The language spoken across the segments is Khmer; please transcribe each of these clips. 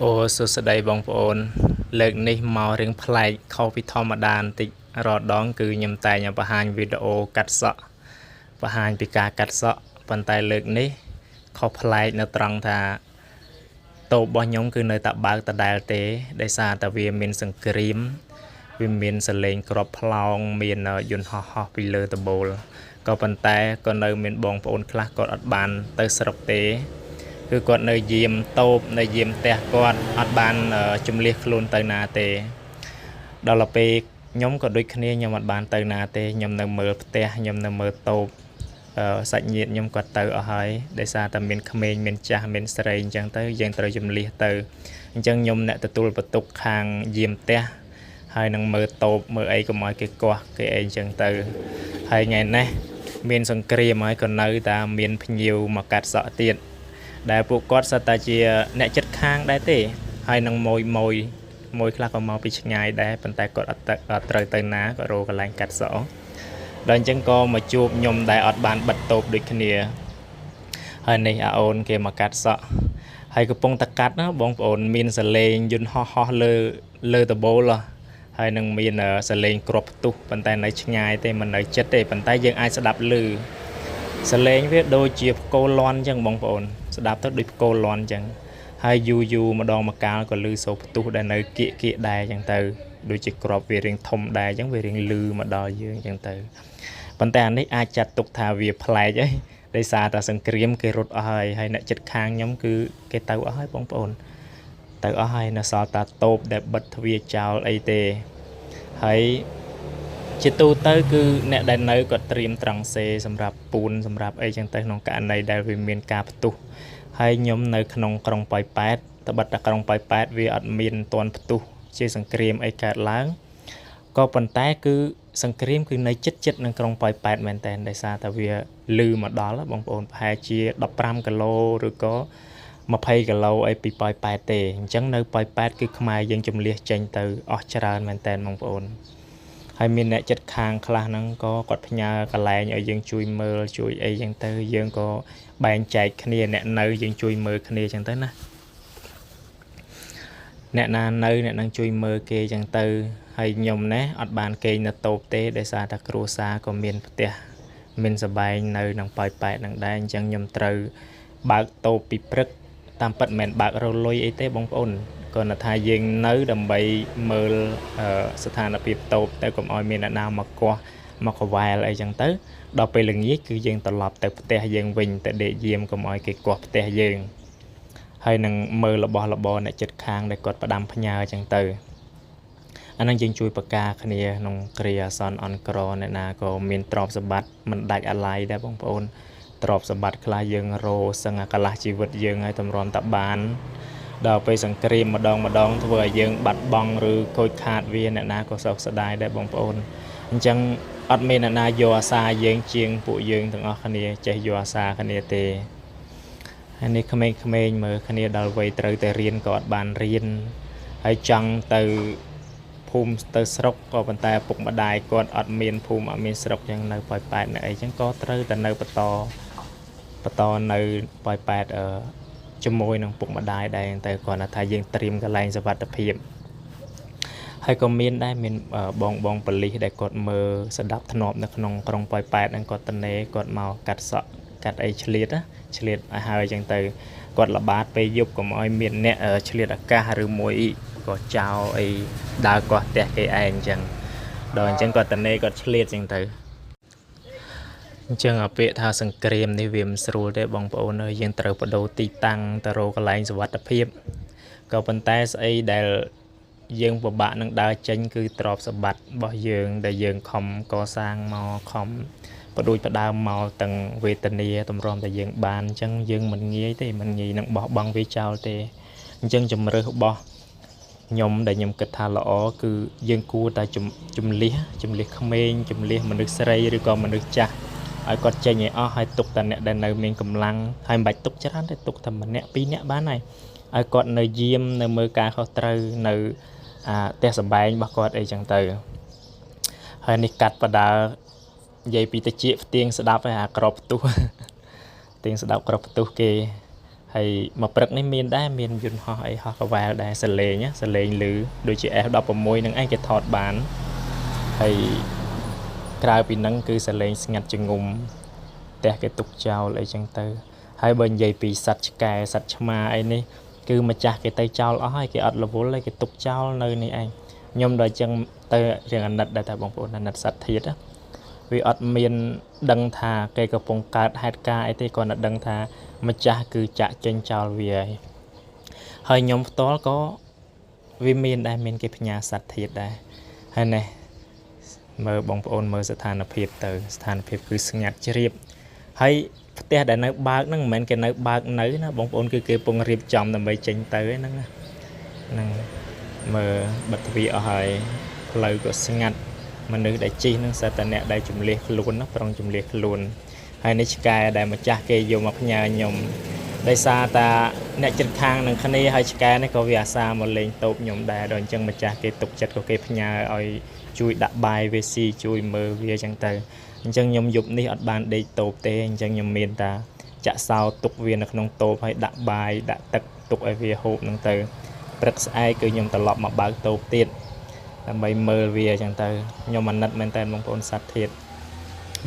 អូសួស្តីបងប្អូនលើកនេះមករឿងប្លែកខុសពីធម្មតាបន្តិចរាល់ដងគឺខ្ញុំតែងបង្ហាញវីដេអូកាត់សក់បង្ហាញពីការកាត់សក់ប៉ុន្តែលើកនេះខុសប្លែកនៅត្រង់ថាតូបរបស់ខ្ញុំគឺនៅតែបើកដដែលទេដោយសារតែវាមានសង្គ្រាមវាមានសលេងក្របផ្លោងមានយន្តហោះពីលើដំបូលក៏ប៉ុន្តែក៏នៅមានបងប្អូនខ្លះគាត់អត់បានទៅស្រុកទេគឺគាត់នៅយាមតូបនៅយាមផ្ទះគាត់អត់បានជំលះខ្លួនទៅណាទេដល់ពេលខ្ញុំក៏ដូចគ្នាខ្ញុំអត់បានទៅណាទេខ្ញុំនៅមើលផ្ទះខ្ញុំនៅមើលតូបសាច់ញាតិខ្ញុំគាត់ទៅអស់ហើយដោយសារតែមានក្មេងមានចាស់មានស្រីអញ្ចឹងទៅយើងត្រូវជំលះទៅអញ្ចឹងខ្ញុំអ្នកទទួលបន្ទុកខាងយាមផ្ទះហើយនឹងមើលតូបមើលអីកុំឲ្យគេកោះគេអីអញ្ចឹងទៅហើយថ្ងៃនេះមានសង្គ្រាមហើយក៏នៅតែមានភ្ញៀវមកកាត់សក់ទៀតដែលពួកគាត់សិតតែជាអ្នកចិត្តខាងដែរទេហើយនឹងមួយខ្លះក៏មកពីឆ្ងាយដែរប៉ុន្តែគាត់អត់ត្រូវទៅណាក៏រកកន្លែងកាត់សក់ដល់អញ្ចឹងក៏មកជួបខ្ញុំដែលអត់បានបិទតូបដូចគ្នាហើយនេះអាអូនគេមកកាត់សក់ហើយកំពុងតែកាត់ណាបងប្អូនមានសលេងយន្តហោះលើដបូលហើយនឹងមានសលេងគ្រាប់ផ្ទុះប៉ុន្តែនៅឆ្ងាយទេមិននៅចិត្តទេប៉ុន្តែយើងអាចស្ដាប់ឮសលេងវាដូចជាផ្គរលាន់អញ្ចឹងបងប្អូនស្ដាប់ទៅដូចផ្គរលាន់អញ្ចឹងហើយយូរម្ដងម្កាលក៏ឮសូរផ្ទុះដែលនៅគៀកដែរអញ្ចឹងទៅដូចជាក្របវារៀងធំដែរអញ្ចឹងវារៀងលឺមកដល់យើងអញ្ចឹងទៅប៉ុន្តែអានេះអាចចាត់ទុកថាវាប្លែកហើយដោយសារតែសង្គ្រាមគេរត់អស់ហើយអ្នកចិត្តខាងខ្ញុំគឺគេទៅអស់ហើយបងប្អូនទៅអស់ហើយនៅសល់តែតូបដែលបិទទ្វារចោលអីទេហើយជាទូទៅគឺអ្នកដែលនៅគាត់ត្រៀមត្រង់សេសម្រាប់ពូនសម្រាប់អីចឹងទៅក្នុងករណីដែលវាមានការផ្ទុះហើយខ្ញុំនៅក្នុងក្រុងប៉ោយប៉ែតត្បិតតែក្រុងប៉ោយប៉ែតវាអត់មានតន់ផ្ទុះជាសង្គ្រាមអីកើតឡើងក៏ប៉ុន្តែគឺសង្គ្រាមគឺនៅចិត្តនឹងក្រុងប៉ោយប៉ែតមែនតើដោយសារតែវាលឺមកដល់បងប្អូនប្រហែលជា15គីឡូឬក៏20គីឡូអីពីប៉ោយប៉ែតទេអញ្ចឹងនៅប៉ោយប៉ែតគឺខ្មែរយើងជំលះចេញទៅអស់ច្រើនមែនតើបងប្អូនហើយមានអ្នកចិត្តខាងខ្លះហ្នឹងក៏គាត់ផ្ញើកន្លែងឲ្យយើងជួយមើលជួយអីចឹងទៅយើងក៏បែងចែកគ្នាអ្នកនៅយើងជួយមើលគ្នាចឹងទៅណាអ្នកណានៅអ្នកនឹងជួយមើលគេចឹងទៅហើយខ្ញុំណាអត់បានគេងនៅតូបទេដោយសារតែគ្រួសារក៏មានផ្ទះមានសបែងនៅនឹងប៉ោយប៉ែតនឹងដែរអញ្ចឹងខ្ញុំត្រូវបើកតូបពីព្រឹកតាមពិតមិនមែនបើករលុយអីទេបងប្អូនគាត់ថាយើងនៅដើម្បីមើលស្ថានភាពតូបទៅកុំឲ្យមានអ្នកណាមកកោះមកកវែលអីចឹងទៅដល់ពេលល្ងាចគឺយើងត្រឡប់ទៅផ្ទះយើងវិញទៅដេកយាមកុំឲ្យគេកោះផ្ទះយើងហើយនឹងមើលរបស់របរអ្នកចិត្តខាងដែលគាត់ផ្ដាំផ្ញើចឹងទៅអានឹងយើងជួយប្រកាគ្នាក្នុងគ្រាអាសន្នអន់ក្រអ្នកណាក៏មានទ្រព្យសម្បត្តិមិនដាច់អាឡ័យដែរបងប្អូនទ្រព្យសម្បត្តិខ្លះយើងរោសឹងអាកន្លះជីវិតយើងឲ្យតម្រាំតាបានដល់ពេលសង្គ្រាមម្ដងធ្វើឲ្យយើងបាត់បង់ឬខូចខាតវាអ្នកណាក៏សោកស្ដាយដែរបងប្អូនអញ្ចឹងអត់មានអ្នកណាយកអាសាយើងជាងពួកយើងទាំងអស់គ្នាចេះយកអាសាគ្នាទេហើយនេះក្មេងៗមើលគ្នាដល់វ័យត្រូវតែរៀនក៏អត់បានរៀនហើយចង់ទៅភូមិទៅស្រុកក៏ប៉ុន្តែពុកម្ដាយគាត់អត់មានភូមិអត់មានស្រុកចឹងនៅប៉ោយប៉ែតនៅអីចឹងក៏ត្រូវតែនៅបន្តនៅប៉ោយប៉ែតជាមួយនឹងពុកម្ដាយដែរតែគាត់ថាយើងត្រៀមកន្លែងសុវត្ថិភាពហើយក៏មានដែរមានបងប៉ូលីសដែលគាត់មើលស្ដាប់ធ្នាប់នៅក្នុងក្រុងប៉ោយប៉ែតហ្នឹងគាត់ត្នេគាត់មកកាត់សក់កាត់អីឆ្លៀតឲ្យហើយចឹងទៅគាត់ល្បាតពេលយប់កុំឲ្យមានអ្នកឆ្លៀតអាកាសឬមួយក៏ចោលអីដើរកោះផ្ទះគេឯងអញ្ចឹងដល់អញ្ចឹងគាត់ត្នេគាត់ឆ្លៀតចឹងទៅអញ្ចឹងពាក្យថាសង្គ្រាមនេះវាមិនស្រួលទេបងប្អូនអើយយើងត្រូវបដូរទីតាំងទៅរកកន្លែងសុវត្ថិភាពក៏ប៉ុន្តែស្អីដែលយើងពិបាកនឹងដើរចេញគឺទ្រព្យសម្បត្តិរបស់យើងដែលយើងខំកសាងមកខំបដួចផ្ដើមមកទាំងវេទនាតម្រាំតែយើងបានអញ្ចឹងយើងមិនងាយទេមិនងាយនឹងបោះបង់វាចោលទេអញ្ចឹងជំរឿសរបស់ខ្ញុំដែលខ្ញុំគិតថាល្អគឺយើងគួរតែជំលះក្មេងជំលះមនុស្សស្រីឬក៏មនុស្សចាស់ឲ្យគាត់ចេញឲ្យអស់ហើយទុកតែអ្នកដែលនៅមានកម្លាំងហើយមិនបាច់ទុកច្រើនទេទុកតែម្នាក់ពីរនាក់បានហើយឲ្យគាត់នៅយាមនៅមើលការខុសត្រូវនៅផ្ទះសម្បែងរបស់គាត់អីចឹងទៅហើយនេះកាត់បដានិយាយពីតិចផ្ទៀងស្ដាប់ហើយអាក្របផ្ទុះផ្ទៀងស្ដាប់ក្របផ្ទុះគេ hay mà bật này miền đá miền dùn họ ấy họ có vào đá sờ lê nhá sờ lê lử đôi chị em đọc vào môi nâng anh cái thọt bán hay cài bị nâng cứ sờ lê ngặt chừng ngùng tè cái tục chào lại chẳng tư hai bên dây bị sạch cài sạch mà ấy ní cứ mà chặt cái tay chào ó hai cái ọt là vốn lấy cái tục chào nơi này anh nhom đòi chân tơ riêng anh đặt đại tại bóng phố anh đặt sạch thiệt á vì ọt miền đăng thà cây cà phồng cát hai ca ấy thì còn là đăng thà mà cha cứ chặt trên chào về hơi nhom to có vì miền đây miền cái nhà sạch thiệt đây hay này mơ bóng phố mơสถานភាពtừ สถานភាព cứ ngặt chìm hayแต่ได้នៅបើកហ្នឹងមិនមែនគេនៅបើកនៅណាបងប្អូនគឺគេពងរៀបចំដើម្បីចេញទៅហ្នឹងហ្នឹងមើលបិទទ្វារអស់ហើយផ្លូវក៏ស្ងាត់មនុស្សដែលជិះហ្នឹងសិតតែអ្នកដែលជំនះខ្លួនណាប្រងជំនះខ្លួនហើយនេះឆ្កែដែលម្ចាស់គេយកមកផ្ញើខ្ញុំដោយសារតាអ្នកចិត្តខាងនឹងគ្នាហើយឆ្កែនេះក៏វាអាសាមកលេងតូបខ្ញុំដែរដល់អញ្ចឹងម្ចាស់គេទុកចិត្តក៏គេផ្ញើឲ្យជួយដាក់បាយវាស៊ីជួយមើលវាអញ្ចឹងទៅអញ្ចឹងខ្ញុំយប់នេះអត់បានដេកតូបទេអញ្ចឹងខ្ញុំមានតាចាក់សោទុកវានៅក្នុងតូបហើយដាក់បាយដាក់ទឹកទុកឲ្យវាហូបហ្នឹងទៅព្រឹកស្អែកគឺខ្ញុំត្រឡប់មកបើកតូបទៀតដើម្បីមើលវាអញ្ចឹងទៅខ្ញុំអាណិតមែនតើបងប្អូនសត្វធាតុ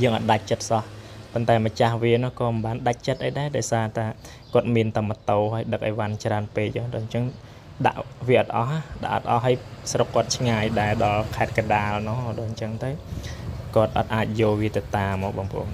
យើងអត់ដាច់ចិត្តសោះប៉ុន្តែម្ចាស់វានោះក៏មិនបានដាច់ចិត្តអីដែរដោយសារតាគាត់មានតែម៉ូតូហើយដឹកអីវ៉ាន់ច្រើនពេកដល់អញ្ចឹងដាក់វាអត់អស់ដាក់អត់អស់ហើយស្រុកគាត់ឆ្ងាយដែរដល់ខេត្តកណ្ដាលនោះដល់អញ្ចឹងទៅគាត់អត់អាចយកវាទៅតាមមកបងប្អូន